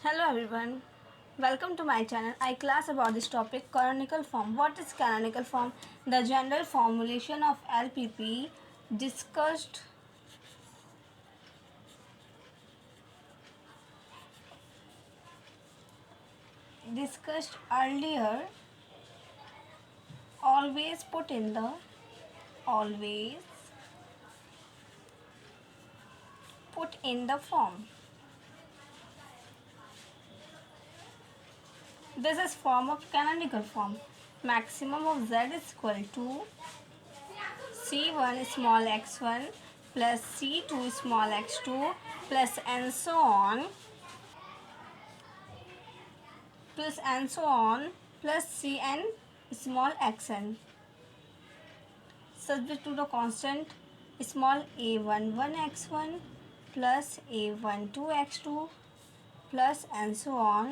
Hello everyone, welcome to my channel. I class about this topic canonical form. What is canonical form? The general formulation of LPP discussed earlier always put in the always put in the form. This is form of canonical form. Maximum of z is equal to c1 small x1 plus c2 small x2 plus and so on plus cn small xn subject to the constant small a11 x1 plus a12 x2 plus and so on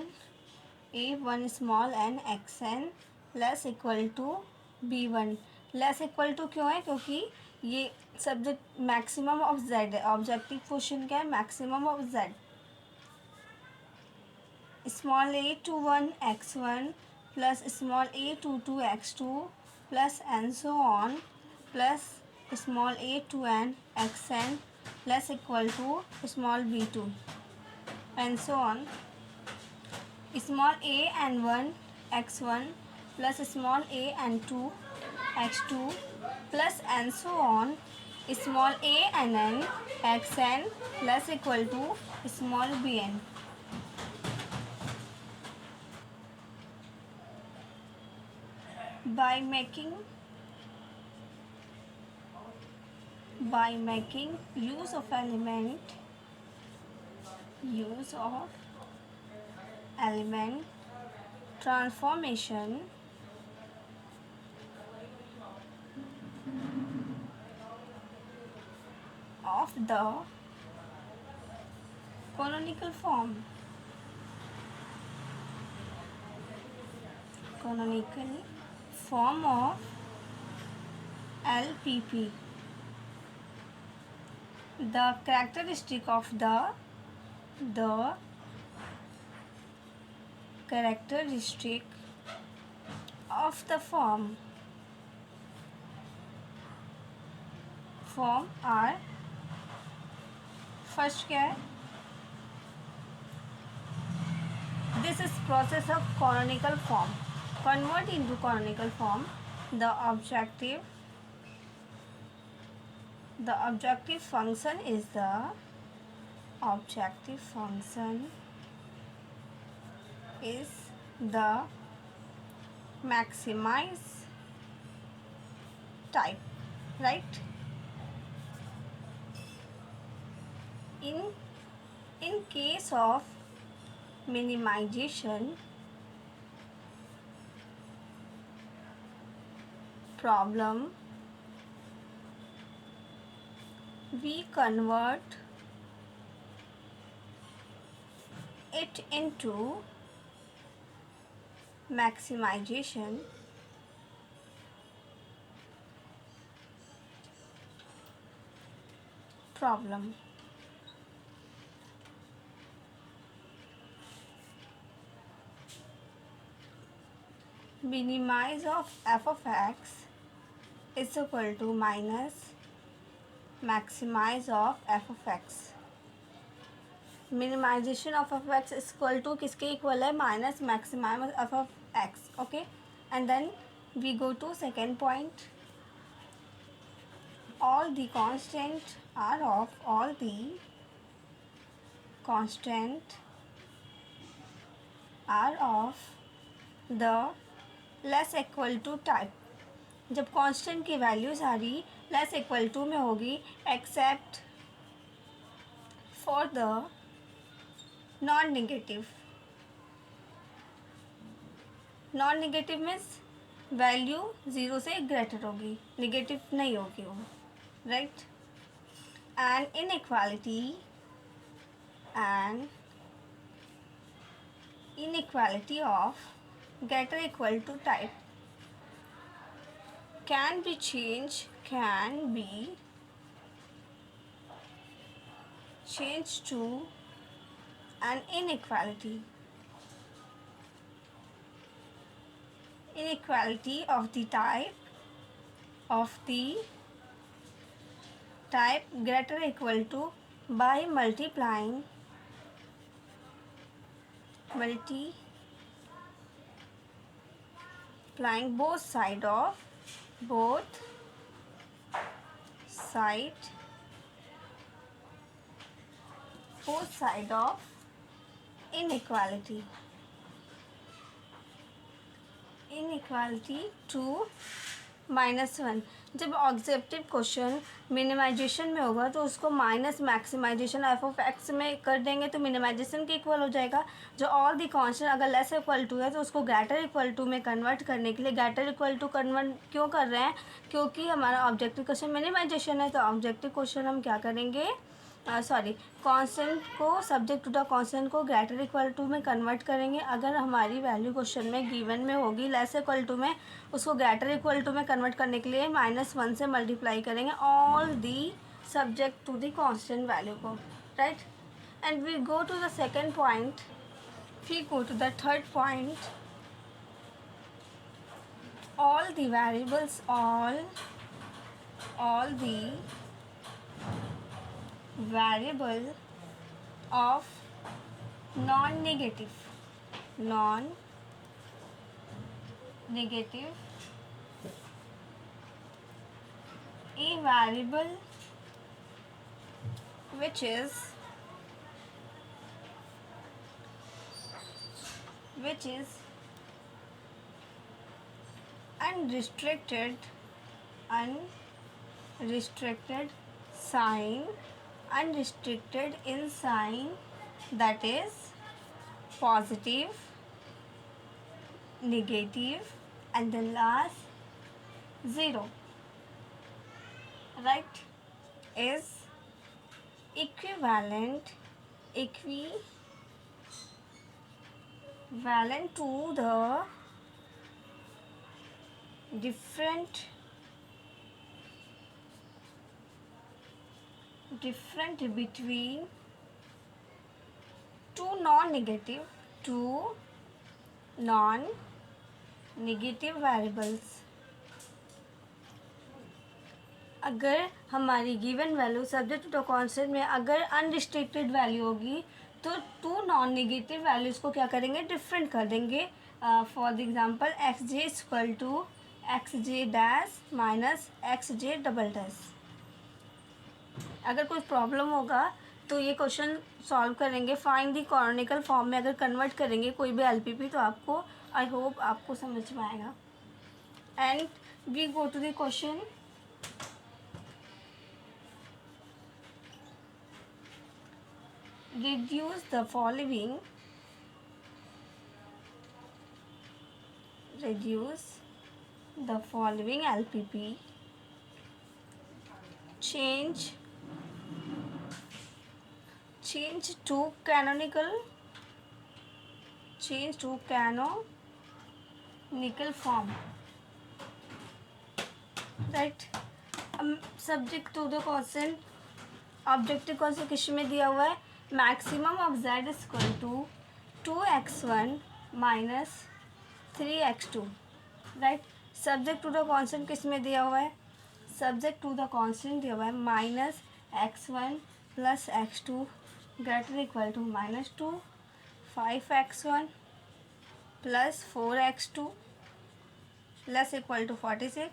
a1 small n xn less equal to b1 less equal to क्यों है क्योंकि ये subject maximum of z है objective question क्या है maximum of z small a21 x1 plus small a22 x2 plus and so on plus small a2n xn less equal to small b2 and so on small a and 1 x1 plus small a and 2 x2 plus and so on small a and n xn less equal to small bn. By making use of element transformation of the canonical form of LPP. The characteristic of the form are first क्या है this is process of canonical form convert into canonical form the objective function is the maximize type, right? In case of minimization problem we convert it into maximization problem. Minimize of f of x is equal to minus maximize of f of x. Minimization of f of x is equal to किसके equal है minus maximum f of x. Okay, and then we go to second point. All the constant are of the less equal to type. जब constant की value सारी less equal to में होगी except for the non negative means value zero से greater होगी negative नहीं होगी वो, right. And inequality of greater equal to type can be changed to an inequality of the type greater or equal to by multiplying both side of inequality to -1। जब objective question minimisation में होगा तो उसको minus maximization F of X में कर देंगे तो minimisation के इक्वल हो जाएगा। जो ऑल दी कांस्टेंट अगर लेस इक्वल टू है तो उसको ग्रेटर इक्वल टू में कन्वर्ट करने के लिए ग्रेटर इक्वल टू कन्वर्ट क्यों कर रहे हैं, क्योंकि हमारा ऑब्जेक्टिव क्वेश्चन मिनिमाइजेशन है। तो ऑब्जेक्टिव क्वेश्चन हम क्या करेंगे, कांस्टेंट को सब्जेक्ट टू द कांस्टेंट को ग्रेटर इक्वल टू में कन्वर्ट करेंगे। अगर हमारी वैल्यू क्वेश्चन में गिवन में होगी लेस इक्वल टू में, उसको ग्रेटर इक्वल टू में कन्वर्ट करने के लिए -1 से मल्टीप्लाई करेंगे all the subject to the constant value को, right. And we go to the second point, we go to the third point, all the variables variable of non-negative a variable which is unrestricted in sign, that is positive, negative, and then last 0, right, is equivalent to the different between two non-negative variables। अगर हमारी given value subject to constant में अगर unrestricted value होगी तो to non negative values को क्या करेंगे, different कर देंगे। For the example X J equal to X J dash minus X J double dash. अगर कोई प्रॉब्लम होगा तो ये क्वेश्चन सॉल्व करेंगे, फाइंड द कॉनिकल फॉर्म में अगर कन्वर्ट करेंगे कोई भी एलपीपी तो आपको, आई होप आपको समझ में आएगा। And we go to the question, reduce the following LPP, change to canonical form, right। Subject to the question objective question किस में दिया हुआ है, maximum of z equal to 2x1 minus 3x2, right. Subject to the constant किस में दिया हुआ है, सब्जेक्ट टू द कांस्टेंट दिया हुआ है -x1 plus x2 greater equal to -2, 5x1 plus 4x2 plus equal to 46,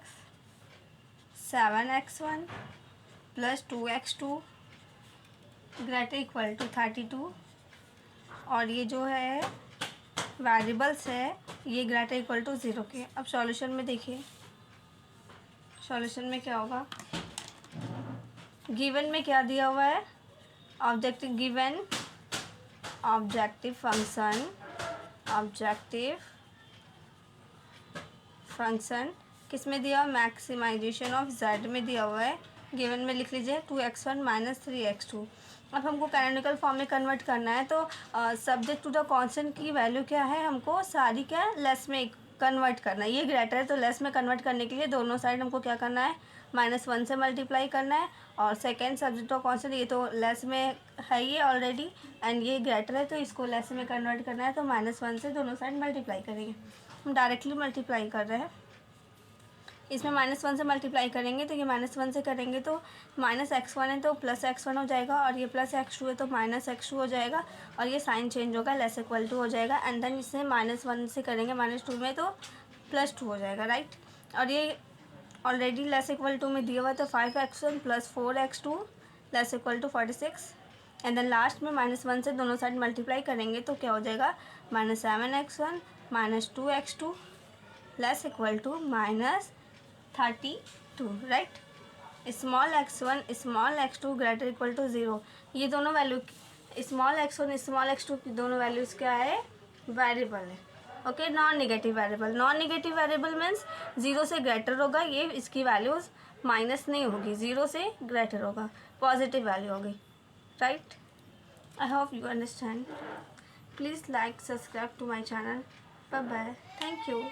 7x1 plus 2x2 greater equal to 32, और ये जो है वेरिएबल्स है ये ग्रेटर इक्वल टू 0 के। अब सॉल्यूशन में देखिए, सॉल्यूशन में क्या होगा, गिवन में क्या दिया हुआ है, ऑब्जेक्टिव गिवन ऑब्जेक्टिव फंक्शन किस में दिया हुआ, मैक्सिमाइजेशन ऑफ z में दिया हुआ है। गिवन में लिख लीजिए 2x1 माइनस 3x2। अब हमको कैनोनिकल फॉर्म में कन्वर्ट करना है तो सब्जेक्ट टू द कांस्टेंट की वैल्यू क्या है, हमको सारी क्या लेस में कन्वर्ट करना है। ये ग्रेटर है तो लेस में कन्वर्ट करने के लिए दोनों साइड हमको क्या करना है, -1 से मल्टीप्लाई करना है, और सेकेंड सब्जेक्ट ऑफ कॉन्स्टेंट ये तो लेस में है ये ऑलरेडी, एंड ये ग्रेटर है तो इसको लेस में कन्वर्ट करना है, तो -1 से दोनों साइड मल्टीप्लाई करेंगे। हम डायरेक्टली मल्टीप्लाई कर रहे हैं, इसमें -1 से मल्टीप्लाई करेंगे तो ये -1 से करेंगे तो -x1 है तो +x1 हो जाएगा, और ये +x2 है तो -x2 हो जाएगा, और ये साइन चेंज होगा, लेस इक्वल टू हो जाएगा, एंड देन इसे -1 से करेंगे -2 में तो +2 हो जाएगा, राइट। और ये ऑलरेडी लेस इक्वल टू में दिया हुआ तो 5x1 + 4x2 less equal to 46, and then last में -1 से दोनों साइड मल्टीप्लाई करेंगे तो क्या हो जाएगा, -7x1 - 2x2 less equal to -32, right. Small x1 small x2 greater equal to 0, ये दोनों value small x1 small x2 की दोनों वैल्यूज़ क्या है, वेरिएबल है, okay. Non negative variable, non negative variable means 0 से ग्रेटर होगा, ये इसकी वैल्यूज़ माइनस नहीं होगी, 0 से ग्रेटर होगा, पॉजिटिव वैल्यू होगी, right. I hope you understand. Please like subscribe to my channel. Bye bye, thank you.